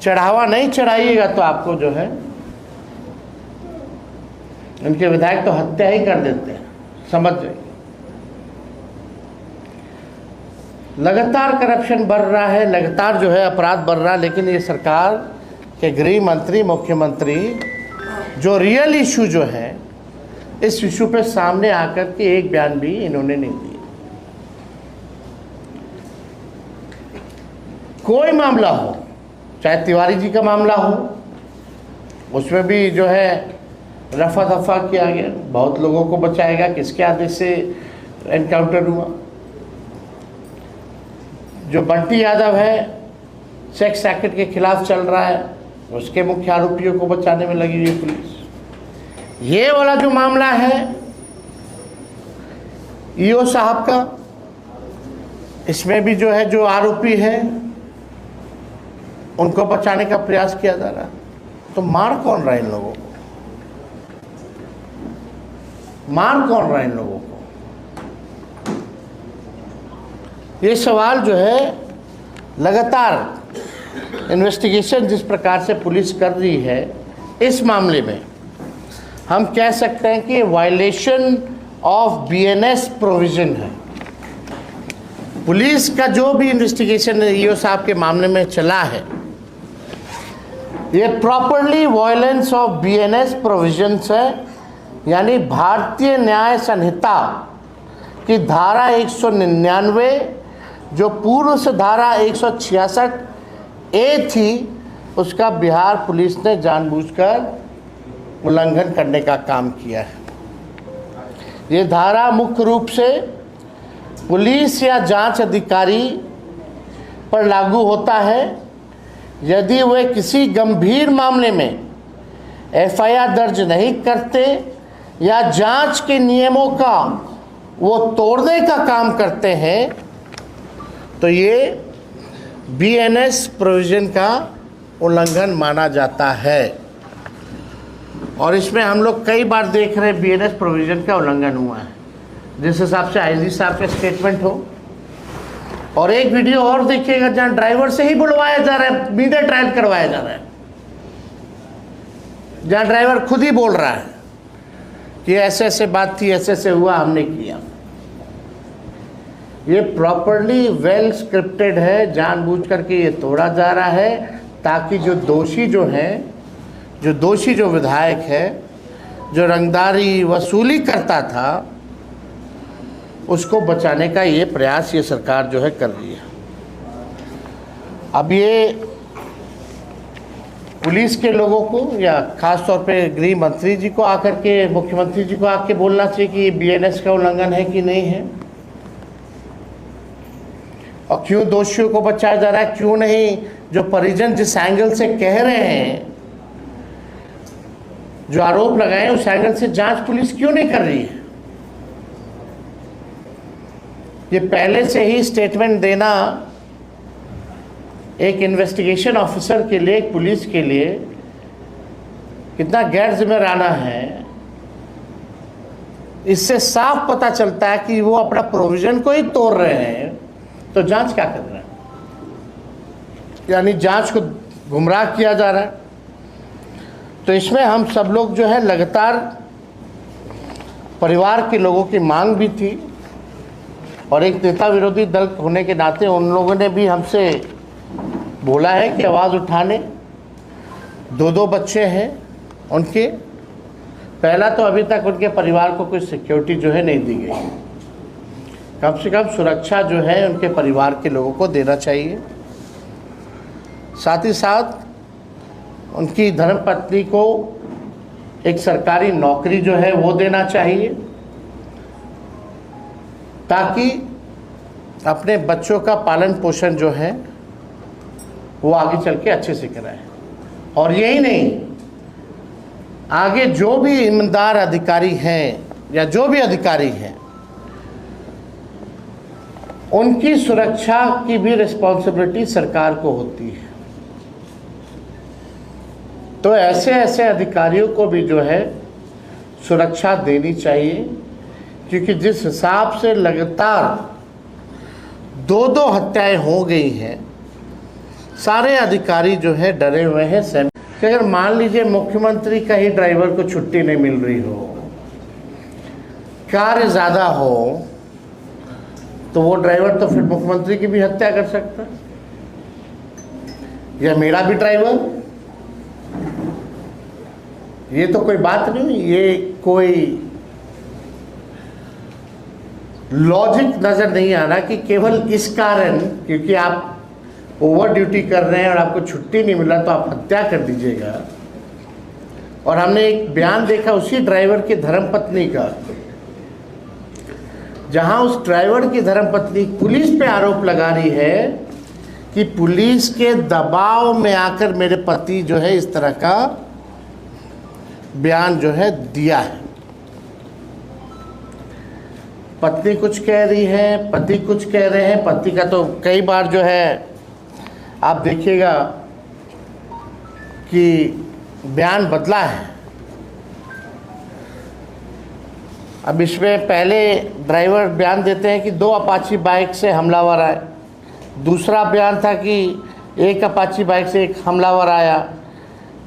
चढ़ावा नहीं चढ़ाइएगा तो आपको जो है उनके विधायक तो हत्या ही कर देते हैं, समझ जाइए। लगातार करप्शन बढ़ रहा है, लगातार जो है अपराध बढ़ रहा है, लेकिन ये सरकार के गृह मंत्री, मुख्यमंत्री जो रियल इशू जो है इस इशू पे सामने आकर के एक बयान भी इन्होंने नहीं दिया। कोई मामला हो, चाहे तिवारी जी का मामला हो, उसमें भी जो है रफा दफा किया गया, बहुत लोगों को बचाएगा, किसके आदेश से एनकाउंटर हुआ। जो बंटी यादव है सेक्स रैकेट के खिलाफ चल रहा है, उसके मुख्य आरोपियों को बचाने में लगी हुई पुलिस। ये वाला जो मामला है ईओ साहब का, इसमें भी जो है जो आरोपी है उनको बचाने का प्रयास किया जा रहा है। तो मार कौन रहा है इन लोगों को? मार कौन रहा है इन लोगों को? ये सवाल जो है लगातार इन्वेस्टिगेशन जिस प्रकार से पुलिस कर रही है इस मामले में हम कह सकते हैं कि वायलेशन ऑफ बीएनएस प्रोविजन है। पुलिस का जो भी इन्वेस्टिगेशन ईओ साहब के मामले में चला है, ये properly violence of BNS provisions है, यानी भारतीय न्याय संहिता की धारा 199 जो पूर्व से धारा 166 ए थी, उसका बिहार पुलिस ने जानबूझकर उल्लंघन करने का काम किया है। ये धारा मुख्य रूप से पुलिस या जांच अधिकारी पर लागू होता है यदि वे किसी गंभीर मामले में एफआईआर दर्ज नहीं करते या जांच के नियमों का वो तोड़ने का काम करते हैं, तो ये बीएनएस प्रोविजन का उल्लंघन माना जाता है। और इसमें हम लोग कई बार देख रहे हैं बीएनएस प्रोविजन का उल्लंघन हुआ है, जिस हिसाब से आईजी साहब का स्टेटमेंट हो। और एक वीडियो और देखिएगा जहां ड्राइवर से ही बुलवाया जा रहा है, मीडिया ट्रायल करवाया जा रहा है, जहां ड्राइवर खुद ही बोल रहा है कि ऐसे ऐसे बात थी, ऐसे ऐसे हुआ, हमने किया। ये प्रॉपरली वेल स्क्रिप्टेड है, जानबूझ करके ये तोड़ा जा रहा है ताकि जो दोषी जो विधायक है, जो रंगदारी वसूली करता था, उसको बचाने का ये प्रयास ये सरकार जो है कर रही है। अब ये पुलिस के लोगों को या खास तौर पे गृह मंत्री जी को आकर के, मुख्यमंत्री जी को आके बोलना चाहिए कि बीएनएस का उल्लंघन है कि नहीं है, और क्यों दोषियों को बचाया जा रहा है, क्यों नहीं जो परिजन जिस एंगल से कह रहे हैं, जो आरोप लगाए उस एंगल से जांच पुलिस क्यों नहीं कर रही है। ये पहले से ही स्टेटमेंट देना एक इन्वेस्टिगेशन ऑफिसर के लिए, एक पुलिस के लिए कितना गैर जिम्मेदाराना है, इससे साफ पता चलता है कि वो अपना प्रोविजन को ही तोड़ रहे हैं। तो जांच क्या कर रहे हैं? यानी जांच को गुमराह किया जा रहा है। तो इसमें हम सब लोग जो है लगातार परिवार के लोगों की मांग भी थी, और एक नेता विरोधी दल होने के नाते उन लोगों ने भी हमसे बोला है कि आवाज़ उठाने। दो बच्चे हैं उनके। पहला तो अभी तक उनके परिवार को कोई सिक्योरिटी जो है नहीं दी गई। कम से कम सुरक्षा जो है उनके परिवार के लोगों को देना चाहिए। साथ ही साथ उनकी धर्मपत्नी को एक सरकारी नौकरी जो है वो देना चाहिए, ताकि अपने बच्चों का पालन पोषण जो है वो आगे चल के अच्छे से कराएं। और यही नहीं, आगे जो भी ईमानदार अधिकारी हैं या जो भी अधिकारी हैं, उनकी सुरक्षा की भी रिस्पॉन्सिबिलिटी सरकार को होती है। तो ऐसे ऐसे अधिकारियों को भी जो है सुरक्षा देनी चाहिए, क्योंकि जिस हिसाब से लगातार दो हत्याएं हो गई हैं, सारे अधिकारी जो है डरे हुए हैं कि अगर मान लीजिए मुख्यमंत्री का ही ड्राइवर को छुट्टी नहीं मिल रही हो, कार्य ज़्यादा हो, तो वो ड्राइवर तो फिर मुख्यमंत्री की भी हत्या कर सकता है, या मेरा भी ड्राइवर। ये तो कोई बात नहीं, ये कोई लॉजिक नज़र नहीं आ रहा कि केवल इस कारण क्योंकि आप ओवर ड्यूटी कर रहे हैं और आपको छुट्टी नहीं मिला तो आप हत्या कर दीजिएगा। और हमने एक बयान देखा उसी ड्राइवर की धर्मपत्नी का, जहां उस ड्राइवर की धर्मपत्नी पुलिस पे आरोप लगा रही है कि पुलिस के दबाव में आकर मेरे पति जो है इस तरह का बयान जो है दिया है। पत्नी कुछ कह रही है, पति कुछ कह रहे हैं। पति का तो कई बार जो है आप देखिएगा कि बयान बदला है। अब इसमें पहले ड्राइवर बयान देते हैं कि 2 अपाची बाइक से हमलावर आए, दूसरा बयान था कि 1 अपाची बाइक से एक हमलावर आया,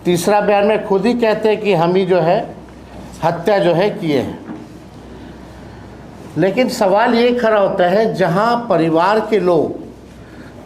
तीसरा बयान में खुद ही कहते हैं कि हम ही जो है हत्या जो है किए हैं। लेकिन सवाल ये खड़ा होता है, जहां परिवार के लोग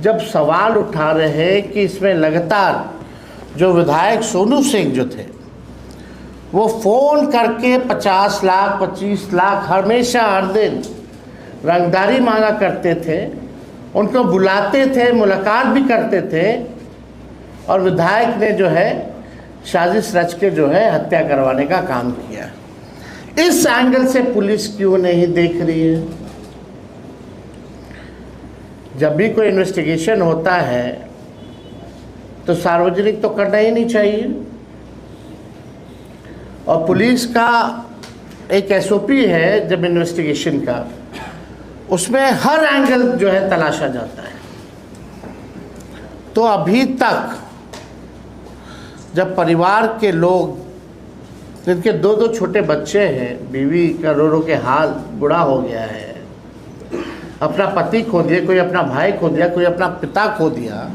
जब सवाल उठा रहे हैं कि इसमें लगातार जो विधायक सोनू सिंह जो थे वो फ़ोन करके 50 लाख 25 लाख हमेशा हर दिन रंगदारी मांगा करते थे, उनको बुलाते थे, मुलाकात भी करते थे, और विधायक ने जो है साजिश रच के जो है हत्या करवाने का काम किया। इस एंगल से पुलिस क्यों नहीं देख रही है? जब भी कोई इन्वेस्टिगेशन होता है तो सार्वजनिक तो करना ही नहीं चाहिए। और पुलिस का एक एसओपी है जब इन्वेस्टिगेशन का, उसमें हर एंगल जो है तलाशा जाता है। तो अभी तक जब परिवार के लोग जिनके 2-2 छोटे बच्चे हैं, बीवी का रो के हाल बुरा हो गया है, अपना पति खो दिया, कोई अपना भाई खो दिया, कोई अपना पिता खो दिया,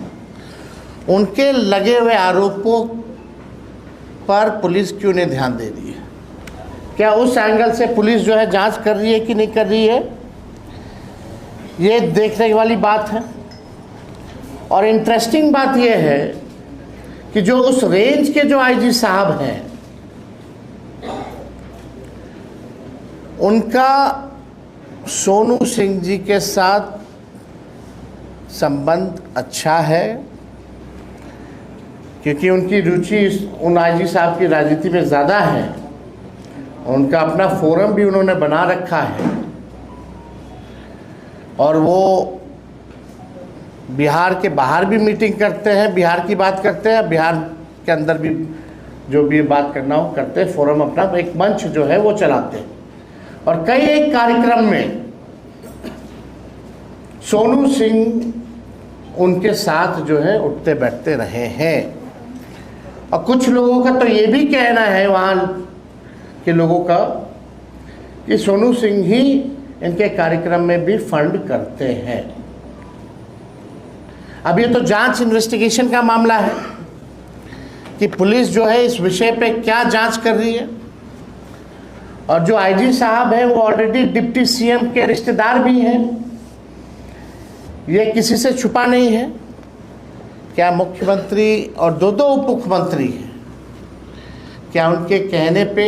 उनके लगे हुए आरोपों पर पुलिस क्यों नहीं ध्यान दे रही है? क्या उस एंगल से पुलिस जो है जांच कर रही है कि नहीं कर रही है? ये देखने वाली बात है। और इंटरेस्टिंग बात यह है कि जो उस रेंज के जो आईजी साहब हैं, उनका सोनू सिंह जी के साथ संबंध अच्छा है, क्योंकि उनकी रुचि उन आईजी साहब की राजनीति में ज़्यादा है। उनका अपना फोरम भी उन्होंने बना रखा है, और वो बिहार के बाहर भी मीटिंग करते हैं, बिहार की बात करते हैं, बिहार के अंदर भी जो भी बात करना हो करते हैं। फोरम अपना एक मंच जो है वो चलाते हैं, और कई एक कार्यक्रम में सोनू सिंह उनके साथ जो है उठते बैठते रहे हैं। और कुछ लोगों का तो ये भी कहना है वहाँ के लोगों का कि सोनू सिंह ही इनके कार्यक्रम में भी फंड करते हैं। अब ये तो जांच इन्वेस्टिगेशन का मामला है कि पुलिस जो है इस विषय पे क्या जांच कर रही है। और जो आईजी साहब हैं वो ऑलरेडी डिप्टी सीएम के रिश्तेदार भी हैं, ये किसी से छुपा नहीं है। क्या मुख्यमंत्री और 2 उप मुख्यमंत्री हैं, क्या उनके कहने पे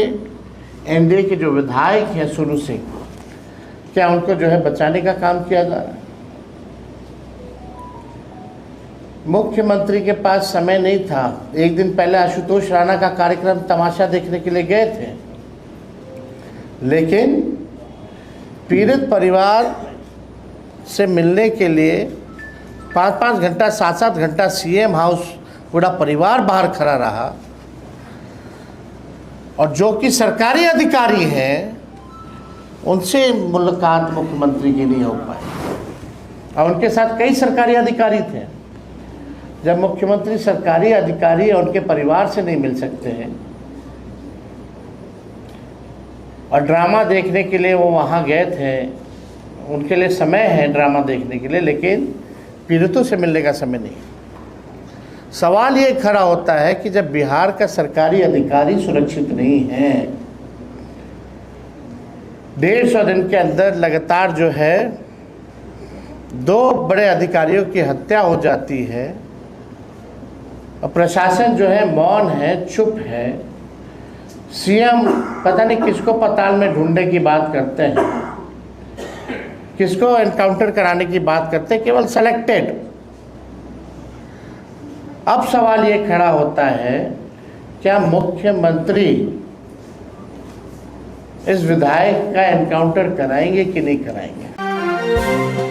एनडीए के जो विधायक हैं सोनू सिंह, क्या उनको जो है बचाने का काम किया जा रहा है? मुख्यमंत्री के पास समय नहीं था। एक दिन पहले आशुतोष राणा का कार्यक्रम तमाशा देखने के लिए गए थे, लेकिन पीड़ित परिवार से मिलने के लिए 5-5 घंटा 7-7 घंटा सीएम हाउस पूरा परिवार बाहर खड़ा रहा, और जो कि सरकारी अधिकारी हैं उनसे मुलाकात मुख्यमंत्री की नहीं हो पाई। और उनके साथ कई सरकारी अधिकारी थे। जब मुख्यमंत्री सरकारी अधिकारी और उनके परिवार से नहीं मिल सकते हैं और ड्रामा देखने के लिए वो वहाँ गए थे, उनके लिए समय है ड्रामा देखने के लिए, लेकिन पीड़ितों से मिलने का समय नहीं। सवाल ये खड़ा होता है कि जब बिहार का सरकारी अधिकारी सुरक्षित नहीं है, 150 दिन के अंदर लगातार जो है 2 बड़े अधिकारियों की हत्या हो जाती है और प्रशासन जो है मौन है, चुप है, सीएम पता नहीं किसको पताल में ढूंढने की बात करते हैं, किसको एनकाउंटर कराने की बात करते हैं, केवल सेलेक्टेड। अब सवाल ये खड़ा होता है, क्या मुख्यमंत्री इस विधायक का एनकाउंटर कराएंगे कि नहीं कराएंगे?